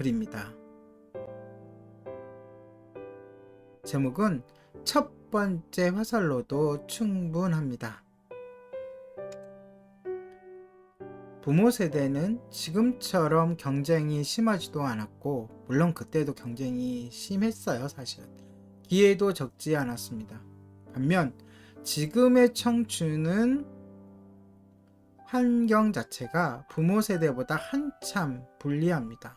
글입니다. 제목은 첫 번째 화살로도 충분합니다. 부모 세대는 지금처럼 경쟁이 심하지도 않았고, 물론 그때도 경쟁이 심했어요, 사실은. 기회도 적지 않았습니다. 반면 지금의 청춘은 환경 자체가 부모 세대보다 한참 불리합니다.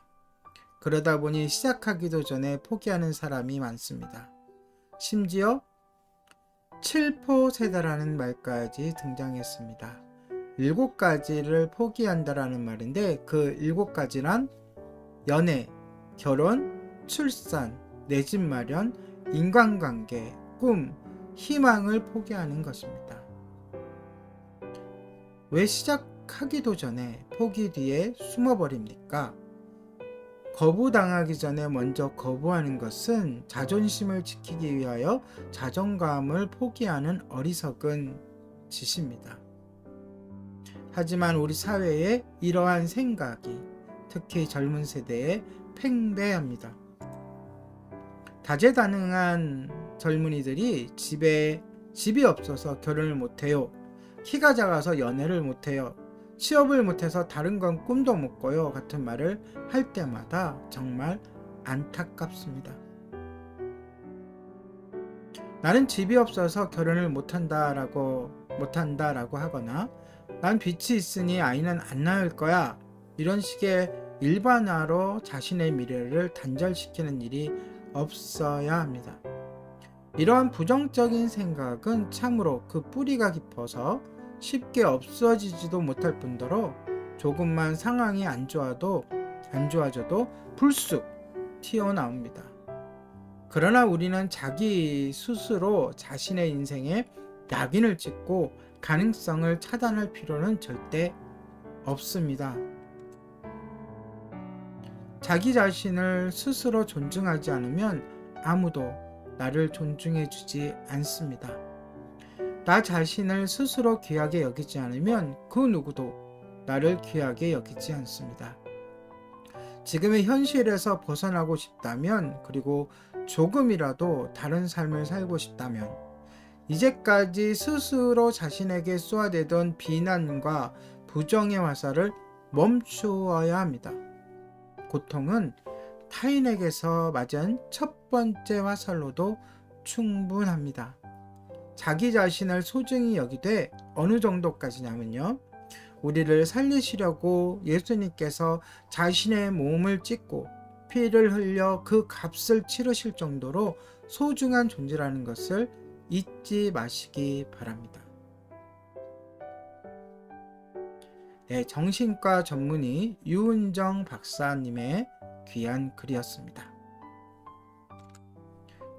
그러다 보니 시작하기도 전에 포기하는 사람이 많습니다. 심지어 7포 세대라는 말까지 등장했습니다. 7가지를 포기한다라는 말인데, 그 7가지란 연애, 결혼, 출산, 내 집 마련, 인간관계, 꿈, 희망을 포기하는 것입니다. 왜 시작하기도 전에 포기 뒤에 숨어버립니까? 거부당하기 전에 먼저 거부하는 것은 자존심을 지키기 위하여 자존감을 포기하는 어리석은 짓입니다. 하지만 우리 사회에 이러한 생각이 특히 젊은 세대에 팽배합니다. 다재다능한 젊은이들이 집이 없어서 결혼을 못해요. 키가 작아서 연애를 못해요. 취업을 못해서 다른 건 꿈도 못 꿔요. 같은 말을 할 때마다 정말 안타깝습니다. 나는 집이 없어서 결혼을 못한다라고 하거나, 난 빚이 있으니 아이는 안 낳을 거야, 이런 식의 일반화로 자신의 미래를 단절시키는 일이 없어야 합니다. 이러한 부정적인 생각은 참으로 그 뿌리가 깊어서 쉽게 없어지지도 못할 뿐더러 조금만 상황이 안 좋아져도 불쑥 튀어나옵니다. 그러나 우리는 자기 스스로 자신의 인생에 낙인을 찍고 가능성을 차단할 필요는 절대 없습니다. 자기 자신을 스스로 존중하지 않으면 아무도 나를 존중해 주지 않습니다. 나 자신을 스스로 귀하게 여기지 않으면 그 누구도 나를 귀하게 여기지 않습니다. 지금의 현실에서 벗어나고 싶다면, 그리고 조금이라도 다른 삶을 살고 싶다면, 이제까지 스스로 자신에게 쏘아대던 비난과 부정의 화살을 멈추어야 합니다. 고통은 타인에게서 맞은 첫 번째 화살로도 충분합니다. 자기 자신을 소중히 여기되 어느 정도까지냐면요, 우리를 살리시려고 예수님께서 자신의 몸을 찢고 피를 흘려 그 값을 치르실 정도로 소중한 존재라는 것을 잊지 마시기 바랍니다. 네, 정신과 전문의 유은정 박사님의 귀한 글이었습니다.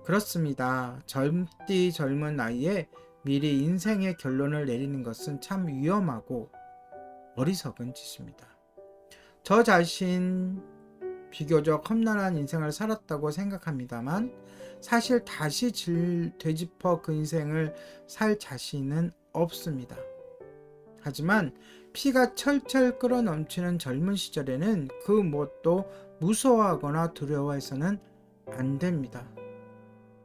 그렇습니다. 젊은 나이에 미리 인생의 결론을 내리는 것은 참 위험하고 어리석은 짓입니다. 저 자신 비교적 험난한 인생을 살았다고 생각합니다만, 사실 다시 되짚어 그 인생을 살 자신은 없습니다. 하지만 피가 철철 끓어 넘치는 젊은 시절에는 그 무엇도 무서워하거나 두려워해서는 안 됩니다.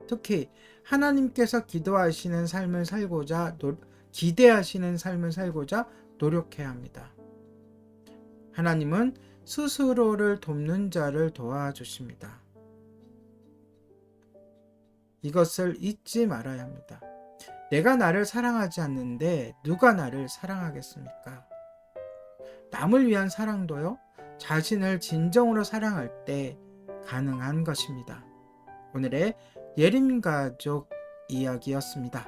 특히 하나님께서 기대하시는 삶을 살고자 노력해야 합니다. 하나님은 스스로를 돕는 자를 도와주십니다. 이것을 잊지 말아야 합니다. 내가 나를 사랑하지 않는데 누가 나를 사랑하겠습니까? 남을 위한 사랑도요, 자신을 진정으로 사랑할 때 가능한 것입니다. 오늘의 예림 가족 이야기였습니다.